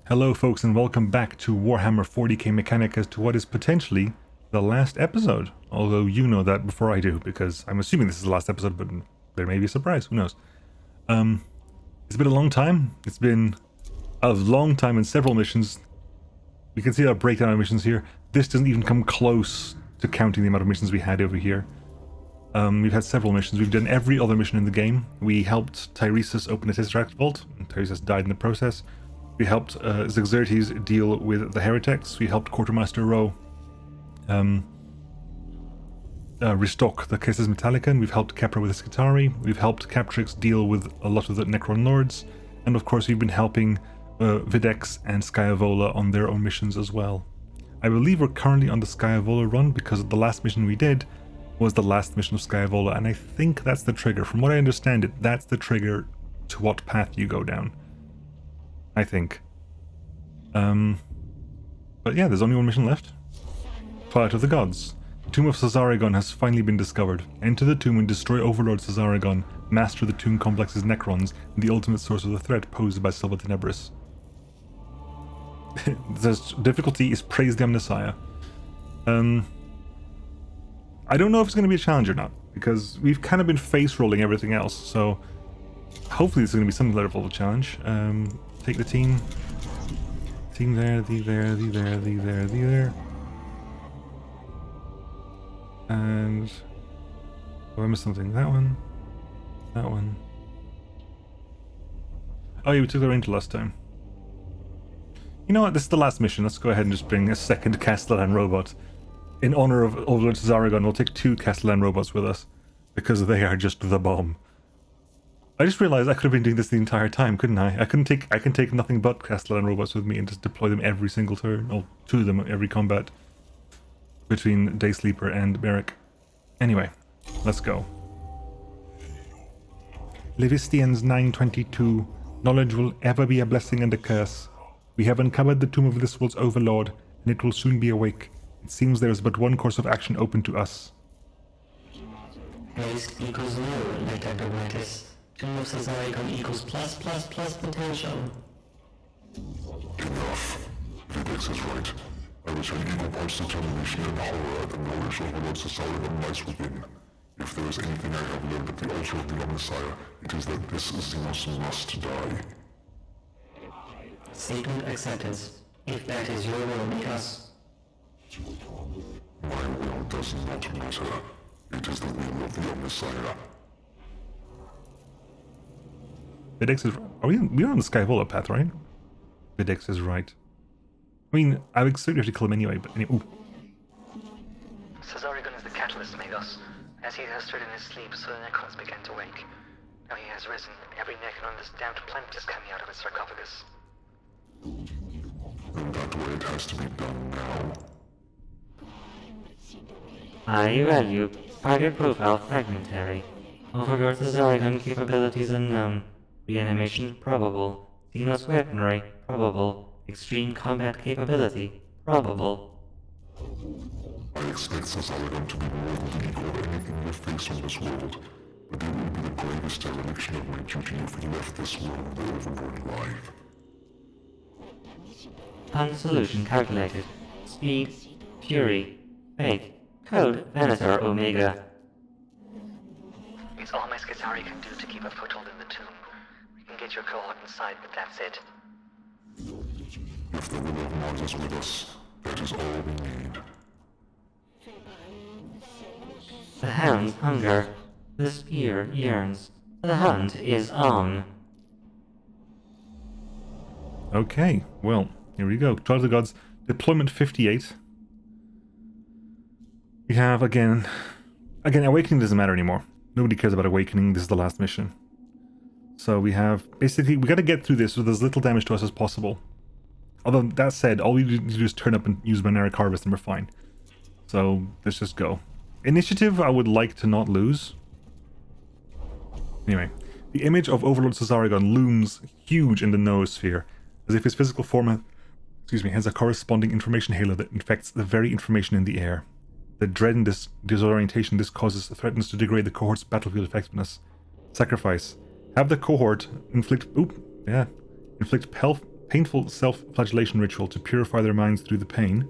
Hello folks and welcome back to Warhammer 40K Mechanicus, to what is potentially the last episode. Although you know that before I do, because I'm assuming this is the last episode, but there may be a surprise, who knows. It's been a long time. It's been a long time in several missions. We can see our breakdown of missions here. This doesn't even come close to counting the amount of missions we had over here. We've had several missions. We've done every other mission in the game. We helped Tiresias open a Tesseract Vault, and Tiresias died in the process. We helped Xerxes deal with the heretics. We helped Quartermaster Rowe restock the Cases Metallica, and we've helped Kepra with the Skitari. We've helped Captrix deal with a lot of the Necron Lords, and of course we've been helping Videx and Skyavola on their own missions as well. I believe we're currently on the Skyavola run because the last mission we did was the last mission of Skyavola, and I think that's the trigger. From what I understand it, that's the trigger to what path you go down. I think. But yeah, there's only one mission left. Twilight of the Gods. The Tomb of Szaregon has finally been discovered. Enter the tomb and destroy Overlord Szaregon, master of the tomb complex's Necrons, and the ultimate source of the threat posed by Silva Tenebris. The difficulty is Praise the Omnissiah. I don't know if it's going to be a challenge or not, because we've kind of been face-rolling everything else, so hopefully it's going to be some level of a challenge. Take the team. Team there, thee there, thee there, thee there, thee there. And... oh, I missed something. That one. That one. Oh yeah, we took the Ranger last time. You know what, this is the last mission. Let's go ahead and just bring a second Castellan robot. In honor of Overlord Szaregon, we'll take 2 Castellan robots with us, because they are just the bomb. I just realized I could have been doing this the entire time, couldn't I? I can take nothing but Castellan robots with me and just deploy them every single turn, or 2 of them every combat, between Day Sleeper and Beric. Anyway, let's go. Levistians 922. Knowledge will ever be a blessing and a curse. We have uncovered the tomb of this world's overlord, and it will soon be awake. It seems there is but one course of action open to us. Haste equals no, later Dominicus. Tomb of Szaregon equals plus potential. Enough. Videx is right. I return equal parts determination and horror at the knowledge of what Szaregon lies within. If there is anything I have learned at the altar of the Omnissiah, it is that this Xenos must die. Sacred acceptance. If that is your will, make us. My will does not matter. It is the will of the Omnissiah. Videx is... we're on the Skyvola path, right? Videx is right. I mean, I would certainly have to kill him anyway, but anyway... Szaregon is the catalyst, Magos. As he has stirred in his sleep, so the Necrons began to wake. Now he has risen. Every Necron on this damned planet is coming out of its sarcophagus. And that way it has to be done now. I value target profile fragmentary. Overlord Szaregon capabilities unknown. Reanimation probable. Xenos weaponry probable. Extreme combat capability probable. I expect Szaregon to be more than the equal of anything you face on this world, but it will be the gravest dereliction of my duty if he left this world with the Overlord alive. Pun solution calculated. Speed, Fury, Fate, Code Venator Omega. It's all my Skitari can do to keep a foothold in the tomb. We can get your cohort inside, but that's it. If the will of Mars is with us, that is all we need. The hounds hunger. The spear yearns. The hunt is on. Okay, well, here we go. Twilight of the Gods, deployment 58. We have, again, Awakening doesn't matter anymore. Nobody cares about Awakening, this is the last mission. So we have, basically, we gotta get through this with as little damage to us as possible. Although, that said, all we need to do is turn up and use Maneric Harvest and we're fine. So, let's just go. Initiative, I would like to not lose. Anyway, the image of Overlord Szaregon looms huge in the noosphere, as if his physical form has a corresponding information halo that infects the very information in the air. The dread and disorientation this causes threatens to degrade the cohort's battlefield effectiveness. Sacrifice. Have the cohort inflict painful self-flagellation ritual to purify their minds through the pain.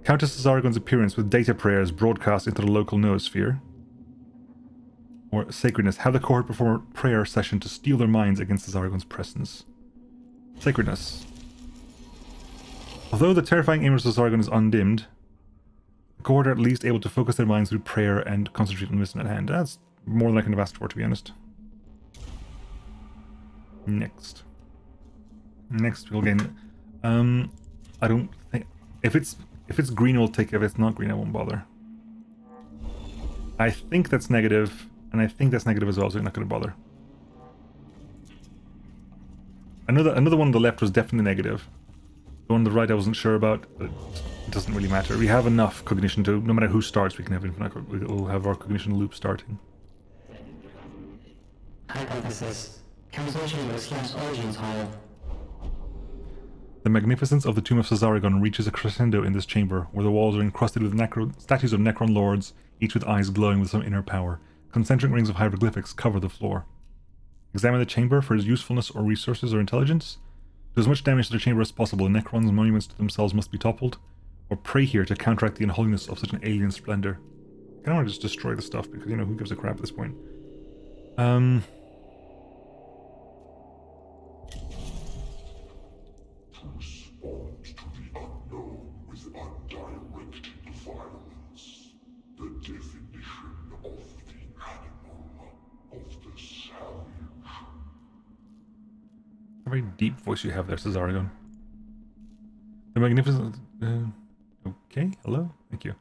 Counter Szaregon's appearance with data prayers broadcast into the local noosphere. Or Sacredness. Have the cohort perform a prayer session to steel their minds against Szaregon's presence. Sacredness. Although the terrifying image of Szaregon is undimmed, the cohort are at least able to focus their minds through prayer and concentrate on the mission at hand. That's more than I could have asked for, to be honest. Next we'll gain. I don't think if it's green we'll take it. If it's not green I won't bother. I think that's negative, and I think that's negative as well, so I'm not going to bother. Another one on the left was definitely negative. The one on the right I wasn't sure about, but it doesn't really matter. We have enough cognition to, no matter who starts, we can have infinite. We'll have our cognition loop starting. Hypothesis. Translation was Slash Origins Hall. The magnificence of the Tomb of Szaregon reaches a crescendo in this chamber, where the walls are encrusted with statues of Necron lords, each with eyes glowing with some inner power. Concentric rings of hieroglyphics cover the floor. Examine the chamber for its usefulness or resources or intelligence. Do as much damage to the chamber as possible. Necron's monuments to themselves must be toppled, or pray here to counteract the unholiness of such an alien splendor. I kind of want to just destroy the stuff, because, you know, who gives a crap at this point? Respond to the unknown with undirected violence. The definition of the animal, of the savage. A very deep voice you have there, Szaregon. The magnificent... okay, hello? Thank you.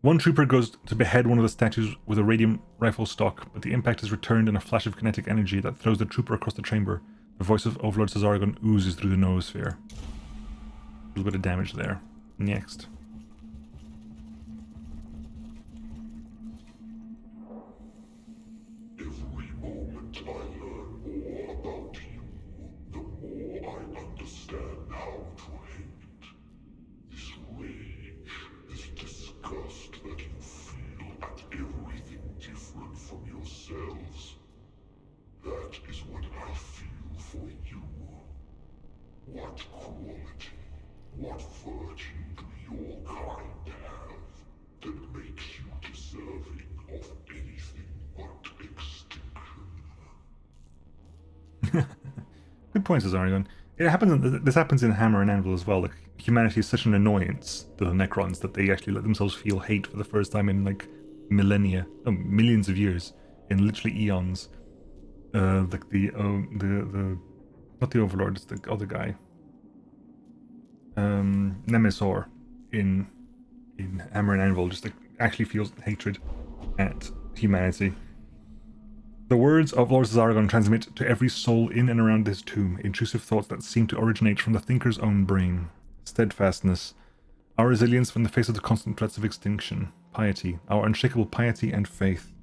One trooper goes to behead one of the statues with a radium rifle stock, but the impact is returned in a flash of kinetic energy that throws the trooper across the chamber. The voice of Overlord Szaregon oozes through the noosphere. A little bit of damage there. Next. Every moment I learn more about you, the more I understand how to hate. This rage, this disgust that you feel at everything different from yourselves. That is what I feel for you. What quality, what virtue do your kind have that makes you deserving of anything but extinction? Good point, Szaregon. This happens in Hammer and Anvil as well. Like, humanity is such an annoyance to the Necrons that they actually let themselves feel hate for the first time in, like, millennia. Oh, millions of years. In literally eons. Like not the Overlord, it's the other guy. Nemesor in Hammer and Anvil just like actually feels hatred at humanity. The words of Lord Szaregon transmit to every soul in and around this tomb intrusive thoughts that seem to originate from the thinker's own brain. Steadfastness, our resilience in the face of the constant threats of extinction. Piety, our unshakable piety and faith.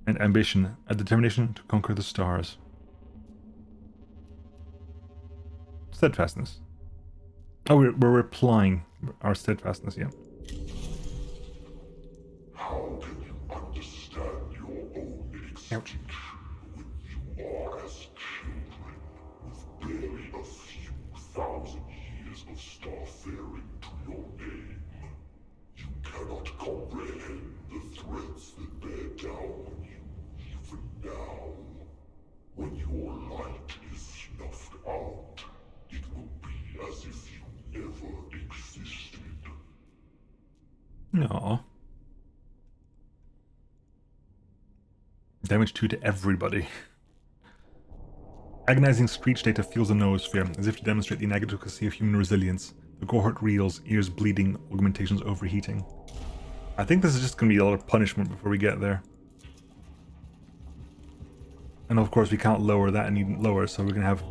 And ambition, a determination to conquer the stars. Steadfastness. Oh, we're replying our steadfastness, yeah. How can you understand your own extinction when you are as children with barely a few thousand years of starfaring to your name? You cannot comprehend the threats that bear down on you even now. When your light is snuffed out, it will be as if you never existed. No. Damage 2 to everybody. Agonizing screech data fills the noosphere, as if to demonstrate the inadequacy of human resilience. The cohort reels, ears bleeding, augmentations overheating. I think this is just going to be a lot of punishment before we get there. And of course we can't lower that and even lower, so we're going to have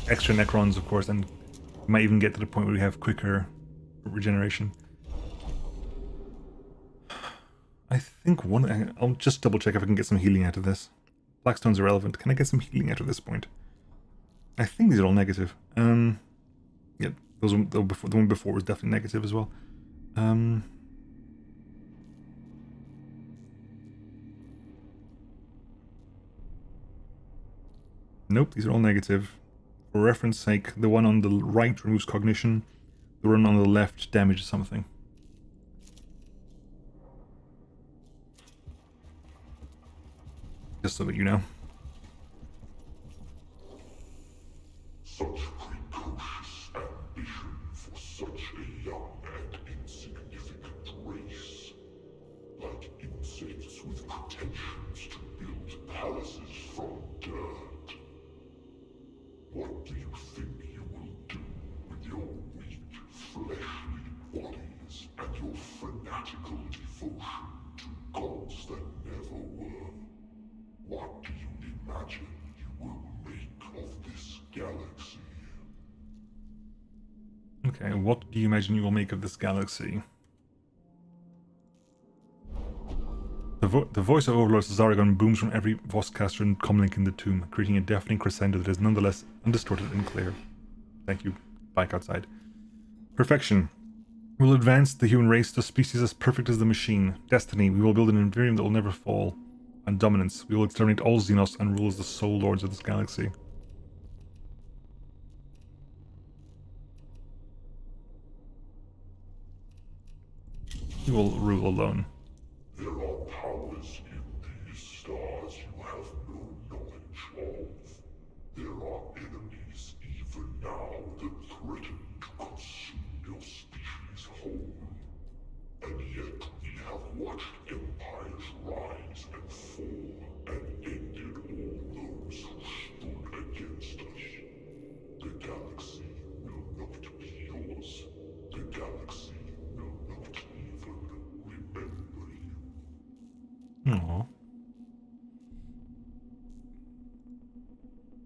extra Necrons, of course, and we might even get to the point where we have quicker regeneration. I think I'll just double check if I can get some healing out of this. Blackstone's irrelevant. Can I get some healing out of this point? I think these are all negative. Yeah, the one before was definitely negative as well. Nope, these are all negative. For reference sake, the one on the right removes cognition, the one on the left damages something. Just so that you know. Such precocious ambition for such a young and insignificant race. Like insects with pretensions to build palaces from dirt. What do you think you will do with your weak, fleshly bodies and your fanatical devotion to gods that never were? What do you imagine you will make of this galaxy? Okay, what do you imagine you will make of this galaxy? The voice of Overlord Szaregon booms from every Voskcaster and comlink in the tomb, creating a deafening crescendo that is nonetheless undistorted and clear. Thank you. Back outside. Perfection. We will advance the human race to a species as perfect as the machine. Destiny. We will build an Imperium that will never fall. And dominance. We will exterminate all Xenos and rule as the sole lords of this galaxy. We will rule alone. There are powers in these stars you have no knowledge of. There are enemies even now that threaten to consume your species whole. And yet we have watched empires rise and fall and ended all those who stood against us. The galaxy will not be yours. The galaxy will not even remember you. Aww.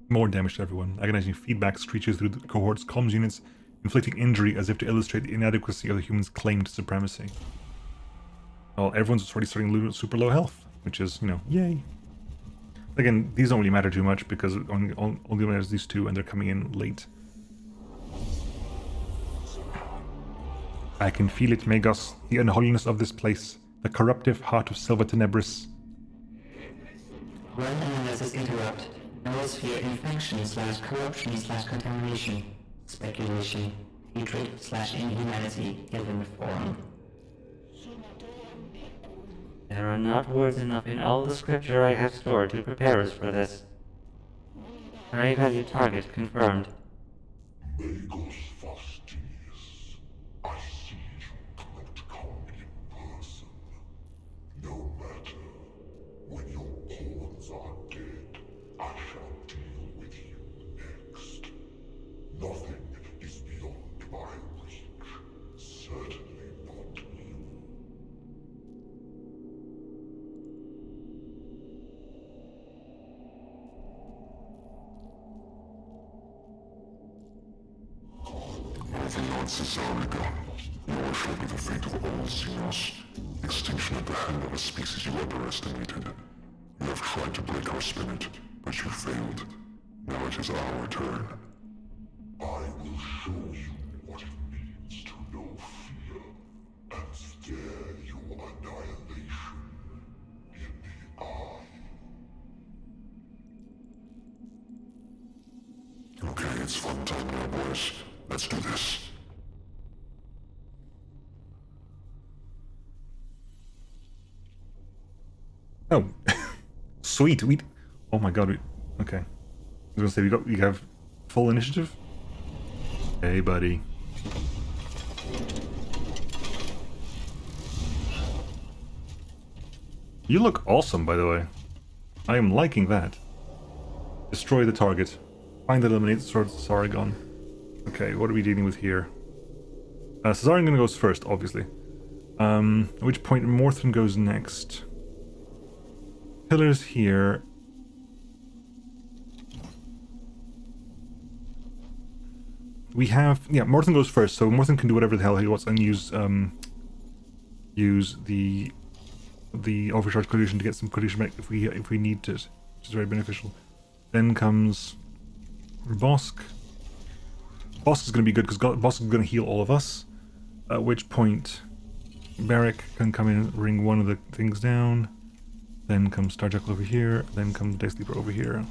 More damage to everyone. Agonizing feedback screeches through the cohort's comms units, inflicting injury as if to illustrate the inadequacy of the humans' claim to supremacy. Well, everyone's already starting super low health, which is, you know, yay. Again, these don't really matter too much because it only matters these two and they're coming in late. I can feel it, Magos, the unholiness of this place, the corruptive heart of Silva Tenebris. Run analysis interrupt. Noosphere infection/corruption/contamination. Speculation. Hatred/inhumanity given form. There are not words enough in all the scripture I have stored to prepare us for this. High value target confirmed. Magos Faustinius, I see you cannot come in person. No matter, when your pawns are dead, I shall deal with you next. Nothing is beyond my reach, certainly not you. Overlord Szaregon, yours shall be the fate of all Xenos. Extinction at the hand of a species you underestimated. You have tried to break our spirit, but you failed. Now it is our turn. I will show you what it means to know fear, and stare your annihilation in the eye. Okay, it's fun time now, boys. Let's do this. Oh, sweet. Oh my god. Okay. I was gonna say we have full initiative. Hey, buddy. You look awesome, by the way. I am liking that. Destroy the target. Find and eliminate Szaregon. Okay, what are we dealing with here? Szaregon goes first, obviously. At which point Morthon goes next. Pillars here. We have, yeah, Morthon goes first, so Morthon can do whatever the hell he wants and use the overcharge collision to get some collision back if we need it, which is very beneficial. Then comes Bosk. Bosk is going to be good because Bosk is going to heal all of us. At which point Barrack can come in and ring one of the things down. Then comes Starjackal over here. Then comes Day Sleeper over here.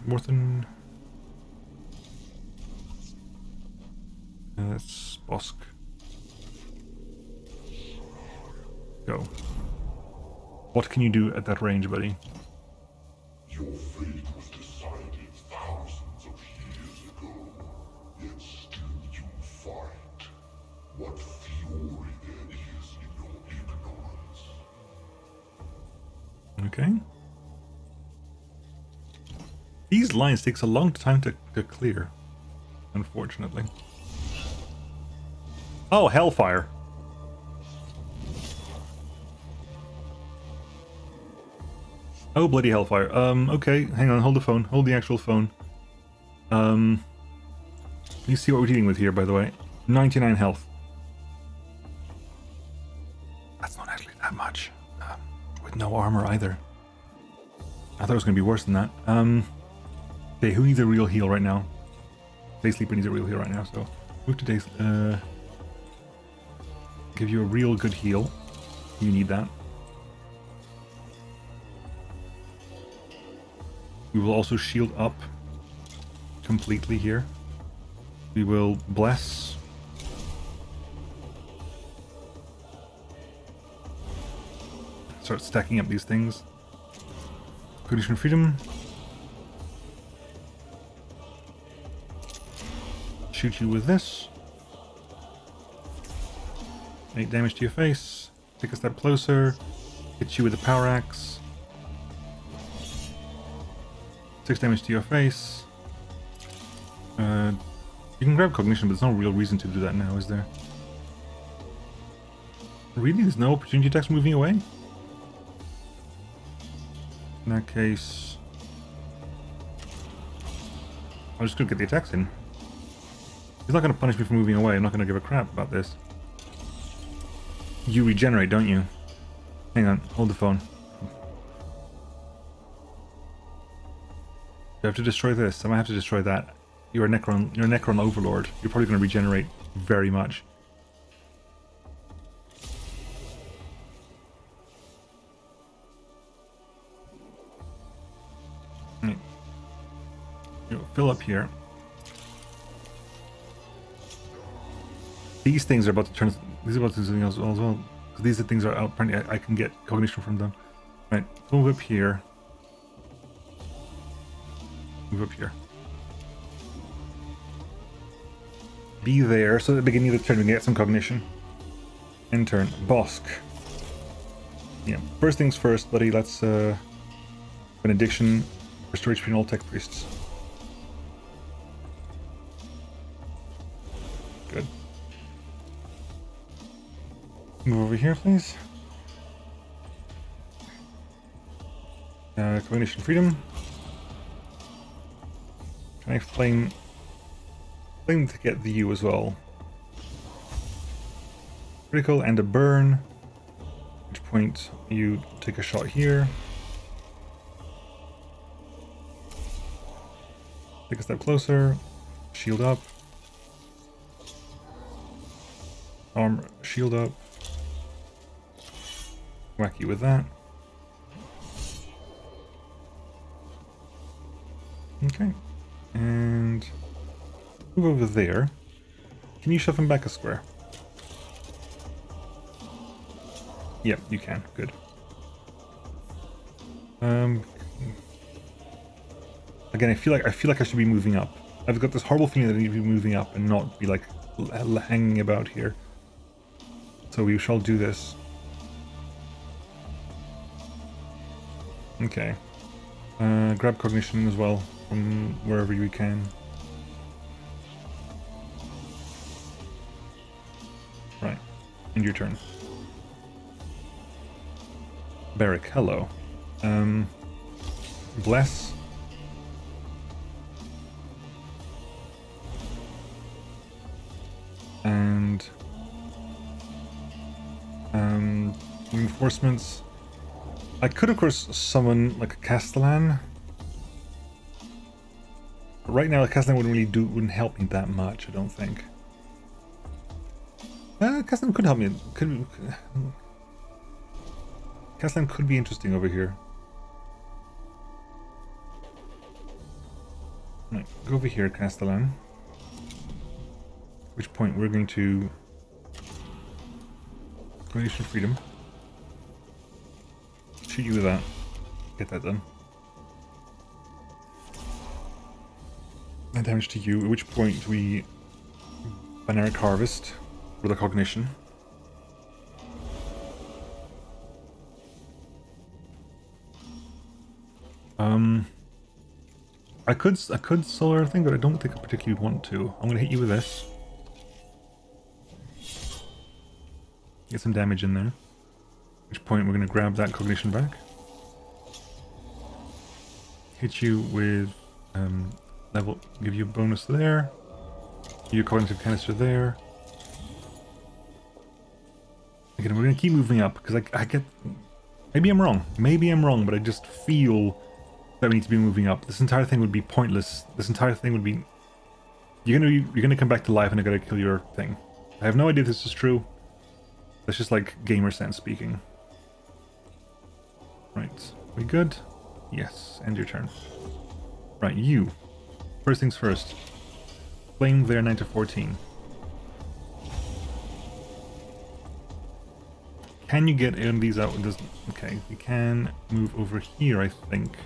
Morton. That's Bosk. Go. What can you do at that range, buddy? Your fate was decided thousands of years ago, yet still you fight. What fury there is in your ignorance. Okay. These lines takes a long time to clear, unfortunately. Oh, Hellfire. Oh, bloody Hellfire. Okay, hang on, hold the phone. Hold the actual phone. You see what we're dealing with here, by the way. 99 health. That's not actually that much. With no armor either. I thought it was going to be worse than that. Okay, who needs a real heal right now? Day Sleeper needs a real heal right now, so move to Day give you a real good heal. You need that. We will also shield up completely here. We will bless. Start stacking up these things. Condition freedom. Shoot you with this. 8 damage to your face. Take a step closer. Hit you with the power axe. 6 damage to your face. You can grab cognition, but there's no real reason to do that now, is there? Really? There's no opportunity attacks moving away? In that case... I'm just gonna get the attacks in. He's not gonna punish me for moving away, I'm not gonna give a crap about this. You regenerate, don't you? Hang on, hold the phone. You have to destroy this, I might have to destroy that. You're a Necron overlord. You're probably gonna regenerate very much. Right. You'll fill up here. These things are about to turn. These are about to do something else as well. Because these things are out. Apparently, I can get cognition from them. Right. Move up here. Move up here. Be there. So at the beginning of the turn, we can get some cognition. End turn. Bosk. Yeah. First things first, buddy. Let's. Benediction. Restore HP in all tech priests. Good. Move over here, please. Cognition freedom. Can I flame to get the U as well? Critical and a burn. At which point you take a shot here. Take a step closer. Shield up. Armor, shield up. Whack you with that. Okay. And move over there. Can you shove him back a square? Yep, you can. Good. Again, I feel like I should be moving up. I've got this horrible feeling that I need to be moving up and not be like hanging about here. So we shall do this. Okay. Grab cognition as well from wherever you can. Right. End your turn. Barrick, hello. Bless. And reinforcements. I could of course summon like a Castellan. But right now a Castellan wouldn't help me that much, I don't think. Castellan could help me. Castellan could be interesting over here. Right, go over here, Castellan. At which point we're going to Coalition Freedom. Shoot you with that. Get that done. And damage to you, at which point we Binaric Harvest with a Cognition. I could solar thing, but I don't think I particularly want to. I'm gonna hit you with this. Get some damage in there. At which point we're gonna grab that Cognition back. Hit you with level, give you a bonus there. Give you a cognitive canister there. Again, we're gonna keep moving up because I get. Maybe I'm wrong. Maybe I'm wrong, but I just feel that we need to be moving up. This entire thing would be pointless. This entire thing would be. You're gonna come back to life, and I gotta kill your thing. I have no idea if this is true. That's just like gamer sense speaking. Right, we good? Yes. End your turn. Right, you. First things first. Flame there 9 to 14. Can you get in these out? Okay, we can move over here, I think.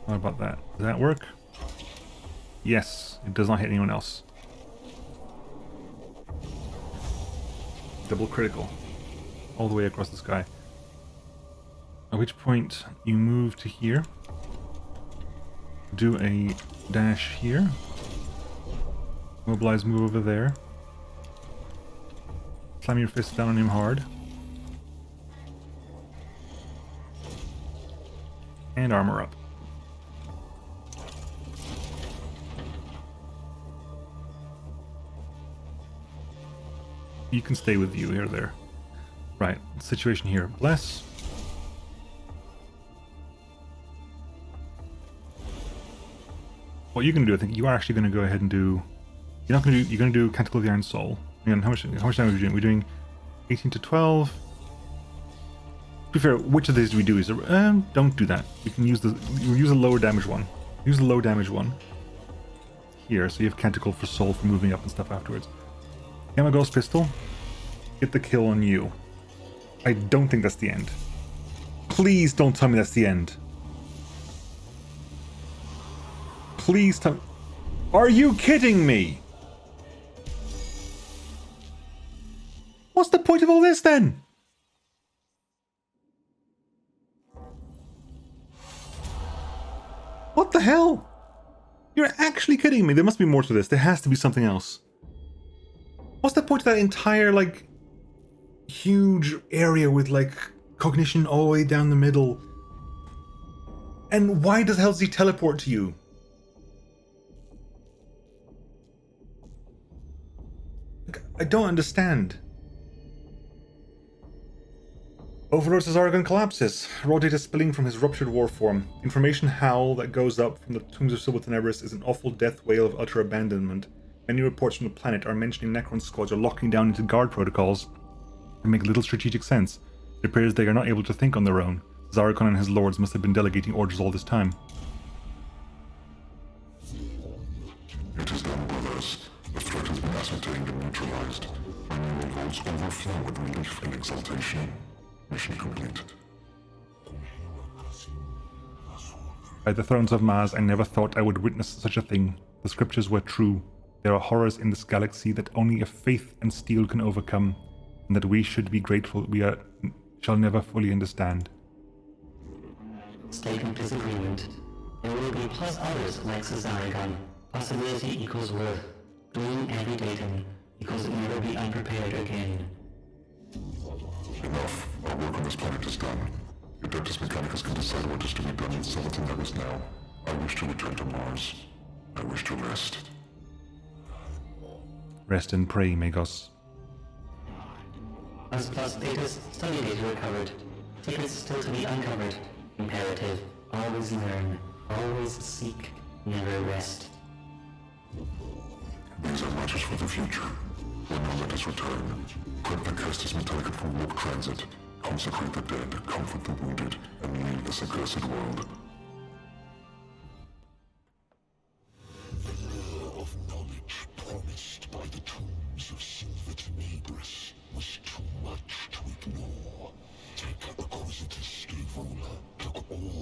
How about that? Does that work? Yes, it does not hit anyone else. Double critical. All the way across the sky. At which point you move to here. Do a dash here. Mobilize, move over there. Slam your fist down on him hard. And armor up. You can stay with you here, there. Right, situation here. Bless. What you're gonna do, I think you are actually gonna go ahead and do. You're not gonna do. You're gonna do Canticle of the Iron Soul. And how much damage are we doing? We're doing 18 to 12. To be fair, which of these do we do? Is there, don't do that. You can use the. You use a lower damage one. Use the low damage one. Here, so you have Canticle for Soul for moving up and stuff afterwards. Gamma Ghost Pistol. Get the kill on you. I don't think that's the end. Please don't tell me that's the end. Please tell me. Are you kidding me? What's the point of all this then? What the hell? You're actually kidding me. There must be more to this. There has to be something else. What's the point of that entire, like, huge area with, like, cognition all the way down the middle? And why does hell does he teleport to you? Like, I don't understand. Overlord Szaregon collapses. Raw data spilling from his ruptured war form. Information howl that goes up from the tombs of Silva Tenebris is an awful death wail of utter abandonment. Many reports from the planet are mentioning Necron squads are locking down into guard protocols that make little strategic sense. It appears they are not able to think on their own. Szaregon and his lords must have been delegating orders all this time. It is done, brothers. The threat has been ascertained and neutralized. My neural vaults overflow with relief and exultation. Mission complete. By the thrones of Mars, I never thought I would witness such a thing. The scriptures were true. There are horrors in this galaxy that only a faith and steel can overcome, and that we should be grateful shall never fully understand. Statement disagreement. There will be plus others like Szaregon. Possibility equals worth. Doing every datum equals never be unprepared again. Enough. Our work on this planet is done. The Adeptus Mechanicus can decide what is to be done with Silva Tenebris now. I wish to return to Mars. I wish to rest. Rest and pray, Magos. Plus data, study data recovered. Secrets still to be uncovered. Imperative. Always learn. Always seek. Never rest. These are matters for the future. When now let us return. Prep the Kestis Metallica for warp transit. Consecrate the dead, comfort the wounded, and leave this accursed world.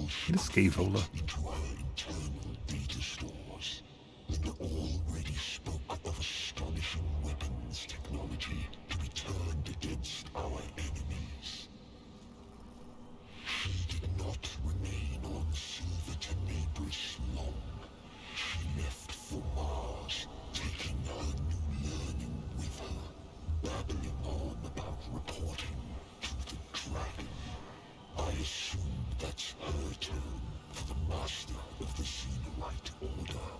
Scaevola. into our internal data stores, and already spoke of astonishing weapons technology to be turned against our enemies. She did not remain on Silva Tenebris long. She left for Mars, taking her new learning with her, babbling on about reporting to the Dragon. I assume that's her turn for the master of the Xenorite Order.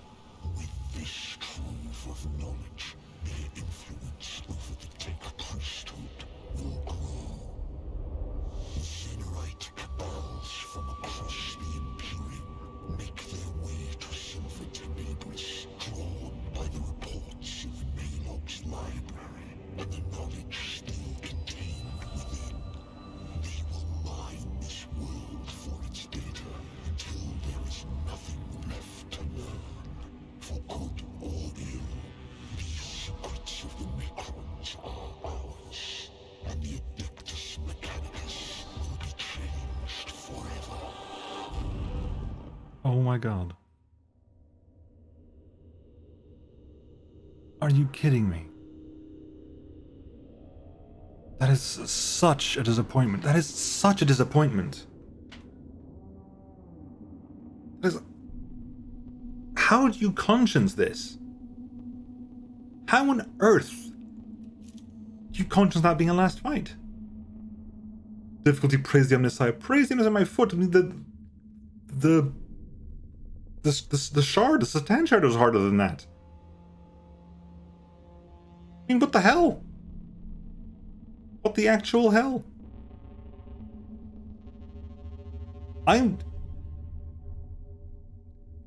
With this trove of knowledge, their influence over the Tech priesthood will grow. Xenorite cabals from across the Imperium make their way to Silva Tenebris, drawn by the reports of Malog's library and the knowledge still contained within. They will mine this world for its data until there is nothing left to learn. For good or ill, these secrets of the Necrons are ours, and the Adeptus Mechanicus will be changed forever. Oh my god. Are you kidding me? That is such a disappointment. That is such a disappointment. That is... How do you conscience this? How on earth do you conscience that being a last fight? Difficulty, praise the Omnissiah. Praise the Omnissiah, my foot. I mean, the shard, the Satan shard was harder than that. I mean, what the hell? What the actual hell?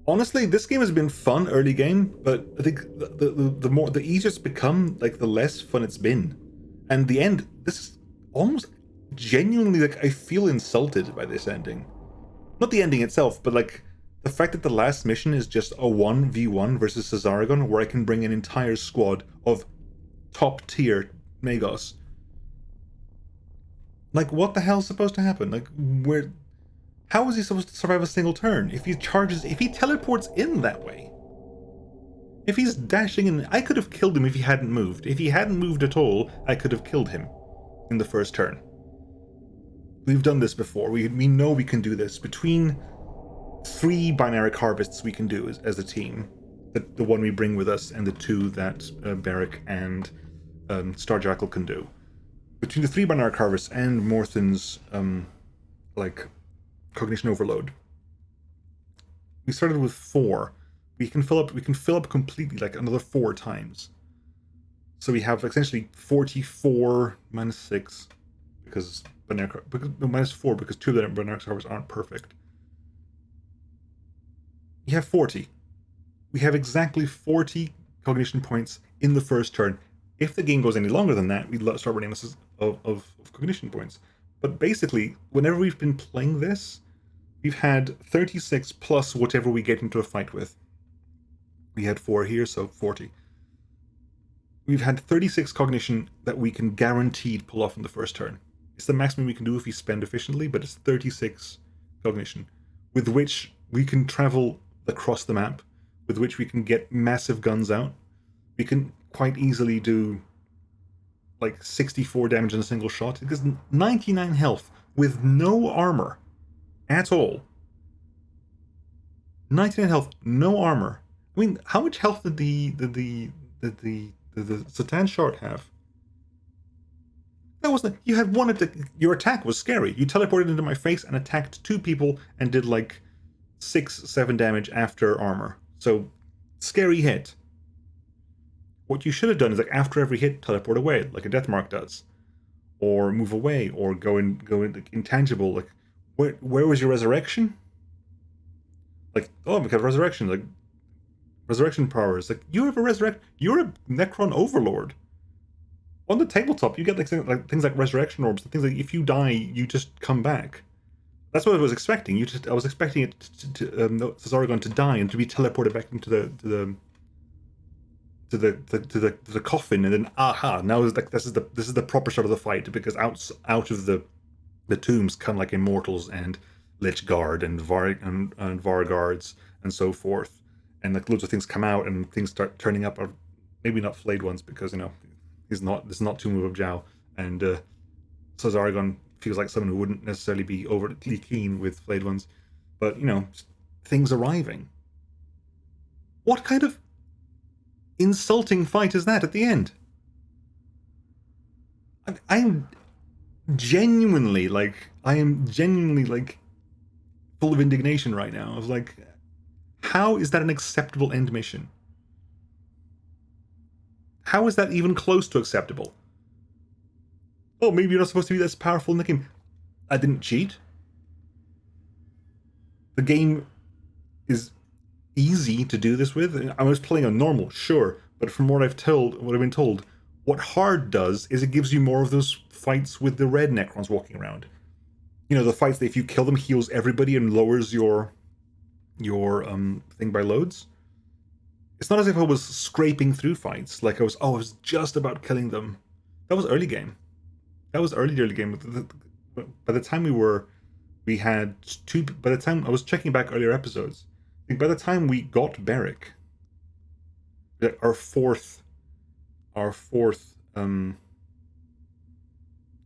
Honestly, this game has been fun early game, but I think the easier it's become, like the less fun it's been. And the end, this is almost genuinely like I feel insulted by this ending. Not the ending itself, but like the fact that the last mission is just a 1v1 versus Szaregon, where I can bring an entire squad of top tier Magos. Like, what the hell's supposed to happen? Like, where? How is he supposed to survive a single turn? If he teleports in that way. If he's dashing in, I could have killed him if he hadn't moved. If he hadn't moved at all, I could have killed him in the first turn. We've done this before. We know we can do this. Between 3 binary harvests we can do as a team. The one we bring with us and the 2 that Barrack and Starjackal can do. Between the 3 binary harvests and Morthen's like cognition overload, we started with 4. We can fill up completely, like another 4 times. So we have essentially 44 minus 6 because minus 4 because 2 of the binary harvests aren't perfect. We have 40. We have exactly 40 cognition points in the first turn. If the game goes any longer than that, we start running lists of cognition points. But basically, whenever we've been playing this, we've had 36 plus whatever we get into a fight with. We had 4 here, so 40. We've had 36 cognition that we can guaranteed pull off in the first turn. It's the maximum we can do if we spend efficiently, but it's 36 cognition, with which we can travel across the map, with which we can get massive guns out. We can quite easily do like 64 damage in a single shot, because 99 health with no armor at all. 99 health, no armor. I mean, how much health did the Satan shard have? That wasn't. You had one attack. Your attack was scary. You teleported into my face and attacked 2 people and did like 6-7 damage after armor. So, scary hit. What you should have done is, like, after every hit, teleport away, like a death mark does, or move away, or go in like, intangible. Like, where was your resurrection? Like, oh, because resurrection, like resurrection powers. Like, you have a resurrect. You're a Necron overlord. On the tabletop, you get like things like resurrection orbs, things like if you die, you just come back. That's what I was expecting. I was expecting it to Szaregon to die and to be teleported back into the coffin, and then now is like this is the proper start of the fight, because out of the tombs come like immortals and Lich Guard and Var Guards and so forth, and like loads of things come out and things start turning up. Or maybe not flayed ones because this is not Tomb of Jiao, and so Szaregon feels like someone who wouldn't necessarily be overly keen with flayed ones, but things arriving. What kind of insulting fight is that at the end? I'm genuinely like full of indignation right now. I was like, how is that an acceptable end mission? How is that even close to acceptable? Oh, maybe you're not supposed to be this powerful in the game. I didn't cheat. The game is easy to do this with. I was playing on normal, sure, but from what I've been told, what hard does is it gives you more of those fights with the red Necrons walking around. The fights that if you kill them heals everybody and lowers your thing by loads. It's not as if I was scraping through fights, like I was just about killing them. That was early game. That was early game. By the time we had two. By the time I was checking back earlier episodes, I think by the time we got Beric, our fourth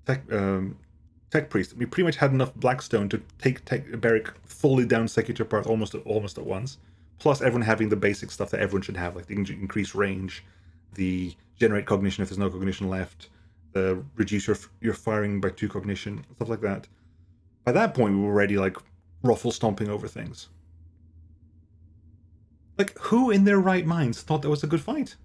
tech priest, we pretty much had enough Blackstone to take Beric fully down Secutor Path almost at once. Plus everyone having the basic stuff that everyone should have, like the increased range, the generate cognition if there's no cognition left, the reduce your firing by 2 cognition, stuff like that. By that point, we were already like ruffle stomping over things. Like, who in their right minds thought that was a good fight?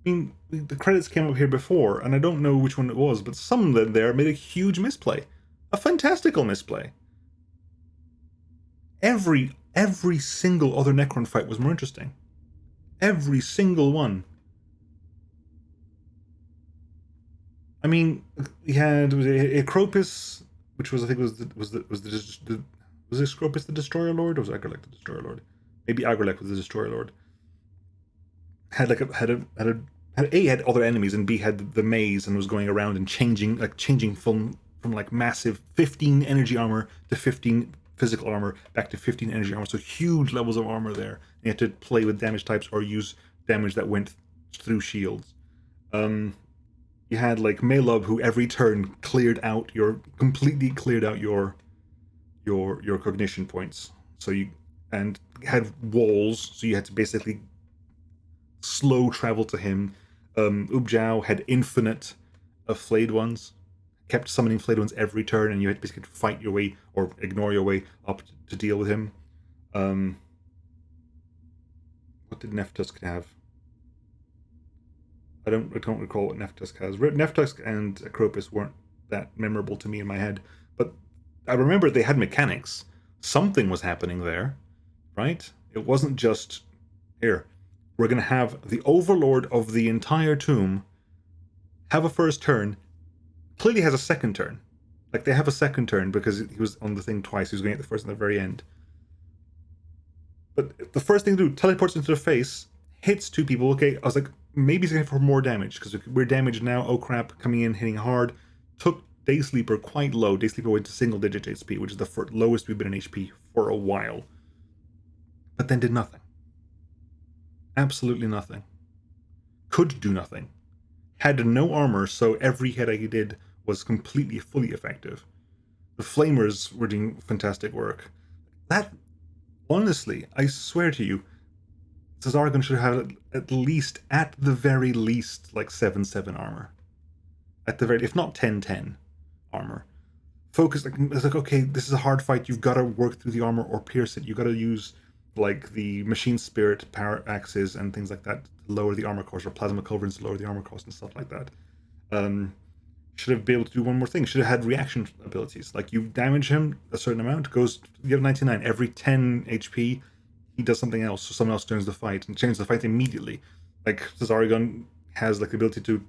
I mean, the credits came up here before, and I don't know which one it was, but someone there made a huge misplay. A fantastical misplay. Every single other Necron fight was more interesting. Every single one. I mean, we had Acropis, which was, I think, was Acropis the Destroyer Lord, or was Agrelek the Destroyer Lord? Maybe Agrelek was the Destroyer Lord. Had other enemies, and B had the maze and was going around and changing from like massive 15 energy armor to 15 physical armor back to 15 energy armor, so huge levels of armor there. You had to play with damage types or use damage that went through shields. You had like Melub, who every turn completely cleared out your cognition points. So you had walls, so you had to basically slow travel to him. Ubjao had infinite of flayed ones, kept summoning flayed ones every turn, and you had to basically fight your way or ignore your way up to deal with him. What did Neftusk have? I don't recall what Neftusk has. Neftusk and Acropis weren't that memorable to me in my head, but I remember they had mechanics. Something was happening there, right? It wasn't just, here, we're going to have the overlord of the entire tomb have a first turn. Clearly has a second turn. Like, they have a second turn because he was on the thing twice. He was going at the first and the very end. But the first thing to do, teleports into the face, hits 2 people. Okay, I was like, maybe he's going for more damage because we're damaged now. Oh crap, coming in, hitting hard. Took Day Sleeper quite low. Day Sleeper went to single digit HP, which is the lowest we've been in HP for a while. But then did nothing. Absolutely nothing. Could do nothing. Had no armor, so every hit he did was completely, fully effective. The Flamers were doing fantastic work. That, honestly, I swear to you, Szaregon should have at the very least, like 7/7 armor. At the very, if not 10/10 armor. Focus, it's like, okay, this is a hard fight, you've got to work through the armor or pierce it. You've got to use like the machine spirit power axes and things like that to lower the armor cost, or plasma culverins to lower the armor cost and stuff like that. Should have been able to do one more thing. Should have had reaction abilities. Like, you damage him a certain amount, you have 99. Every 10 HP, he does something else, so someone else turns the fight and changes the fight immediately. Like, Szaregon has like the ability to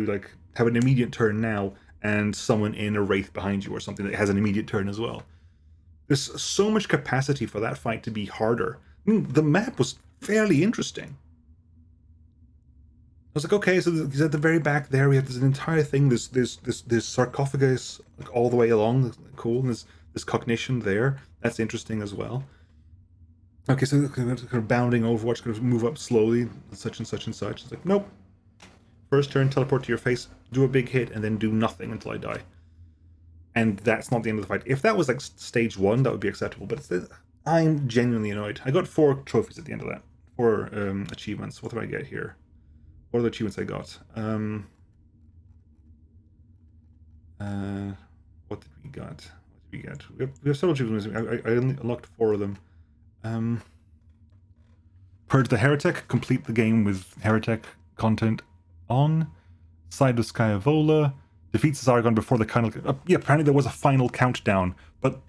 like have an immediate turn now, and summon in a wraith behind you or something that has an immediate turn as well. There's so much capacity for that fight to be harder. I mean, the map was fairly interesting. I was like, okay, so he's at the very back there. We have this entire thing, this sarcophagus, like all the way along. Cool. And this cognition there. That's interesting as well. Okay, so kind of bounding Overwatch, going to move up slowly, such and such and such. It's like, nope. First turn, teleport to your face, do a big hit, and then do nothing until I die. And that's not the end of the fight. If that was like stage 1, that would be acceptable, but I'm genuinely annoyed. I got 4 trophies at the end of that. 4 achievements. What did I get here? What are the achievements I got? What did we get? We have several achievements. I only unlocked 4 of them. Purge the Heretic. Complete the game with Heretic content on. Side of Skyavola. Defeats Szaregon before the final... yeah, apparently there was a final countdown, but...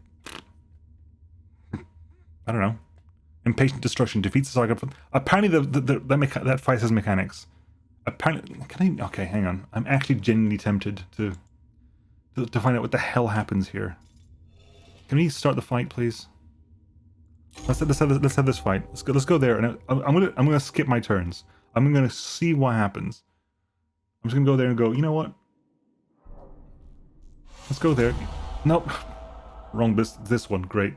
I don't know. Impatient Destruction. Defeats Szaregon... Apparently that fight has mechanics. Apparently... Okay, hang on. I'm actually genuinely tempted to find out what the hell happens here. Can we start the fight, please? Let's have this fight. Let's go there, and I'm gonna skip my turns. I'm gonna see what happens. I'm just gonna go there and go, you know what? Let's go there. Nope. Wrong this one. Great.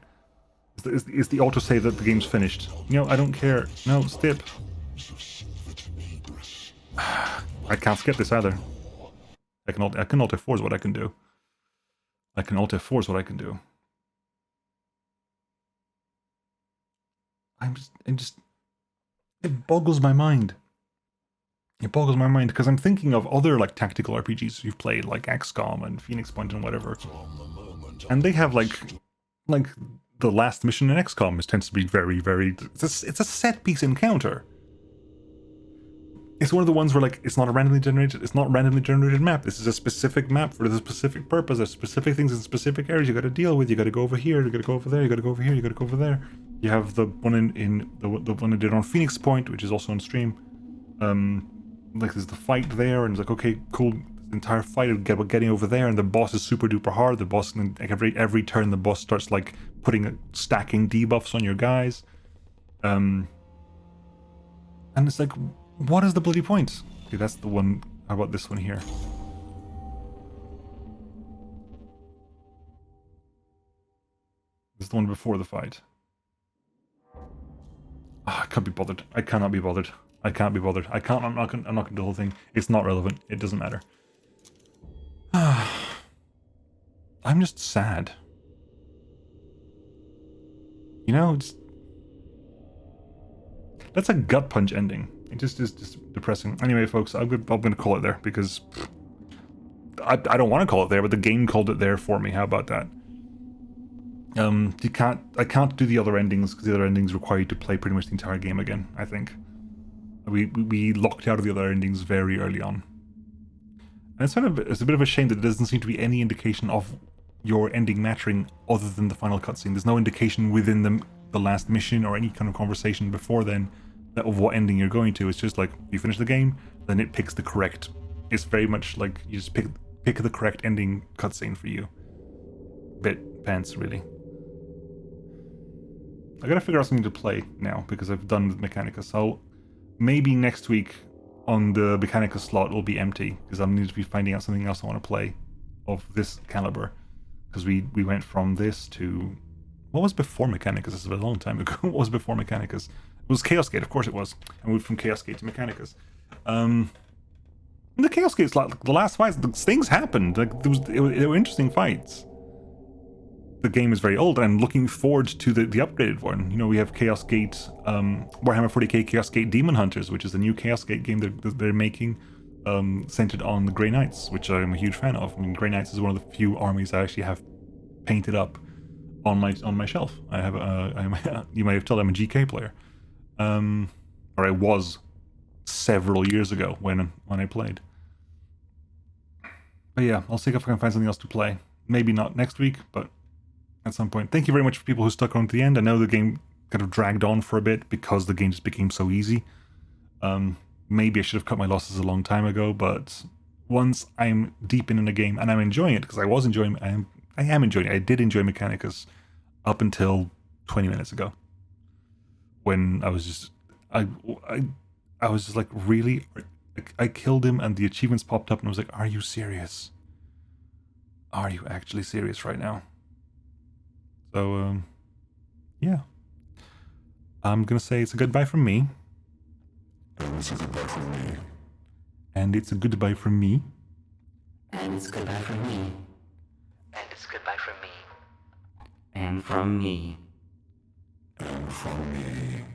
Is the autosave that the game's finished. You know, I don't care. No, skip. I can't skip this either. I can Alt F4 is what I can do. I can Alt F4 is what I can do. It boggles my mind. It boggles my mind because I'm thinking of other like tactical RPGs you've played, like XCOM and Phoenix Point and whatever, and they have like the last mission in XCOM tends to be very, very. It's a set piece encounter. It's one of the ones where like it's not randomly generated map. This is a specific map for the specific purpose. There's specific things in specific areas you got to deal with. You got to go over here. You got to go over there. You got to go over here. You got to go over there. You have the one in the one I did on Phoenix Point, which is also on stream. Like there's the fight there, and it's like, okay, cool. The entire fight of getting over there, and the boss is super duper hard. The boss, like every turn, the boss starts like stacking debuffs on your guys. And it's like, what is the bloody point? Okay, that's the one. How about this one here? This is the one before the fight. Oh, I can't be bothered. I cannot be bothered. I can't be bothered. I can't. I'm not gonna do the whole thing. It's not relevant. It doesn't matter. I'm just sad. You know, that's a gut punch ending. It just is just depressing. Anyway, folks, I'm gonna call it there because I don't want to call it there, but the game called it there for me. How about that? I can't do the other endings because the other endings require you to play pretty much the entire game again. I think we locked out of the other endings very early on, and it's a bit of a shame that there doesn't seem to be any indication of your ending mattering other than the final cutscene. There's no indication within the last mission or any kind of conversation before then of what ending you're going to. It's just like you finish the game, then it picks the correct. It's very much like you just pick the correct ending cutscene for you. Bit pants, really. I gotta figure out something to play now because I've done with Mechanicus. So maybe next week on the Mechanicus slot will be empty because I'll need to be finding out something else I want to play of this caliber. Because we went from this to what was before Mechanicus? This was a long time ago. What was before Mechanicus? It was Chaos Gate, of course it was. I moved from Chaos Gate to Mechanicus. The Chaos Gate's like the last fights, things happened. Like they were interesting fights. The game is very old, and I'm looking forward to the upgraded one. You know, we have Chaos Gate, Warhammer 40K Chaos Gate Demon Hunters, which is the new Chaos Gate game they're making, centered on the Grey Knights, which I'm a huge fan of. I mean, Grey Knights is one of the few armies I actually have painted up on my shelf. I have you might have told I'm a GK player, or I was several years ago when I played. But yeah, I'll see if I can find something else to play. Maybe not next week, but at some point. Thank you very much for people who stuck around to the end. I know the game kind of dragged on for a bit because the game just became so easy. Maybe I should have cut my losses a long time ago, but once I'm deep in a game and I'm enjoying it, because I am enjoying it. I did enjoy Mechanicus up until 20 minutes ago, when I was just I was just like, really? I killed him and the achievements popped up and I was like, are you serious? Are you actually serious right now? So, yeah. I'm gonna say it's a goodbye from me. And it's a goodbye from me. And it's a goodbye from me. And it's goodbye from me. And it's goodbye from me. And from me. And from me.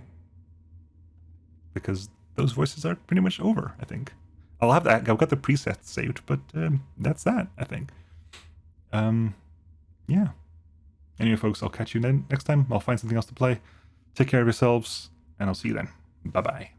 Because those voices are pretty much over, I think. I'll have that. I've got the presets saved, but that's that, I think. Yeah. Anyway, folks, I'll catch you then next time. I'll find something else to play. Take care of yourselves, and I'll see you then. Bye-bye.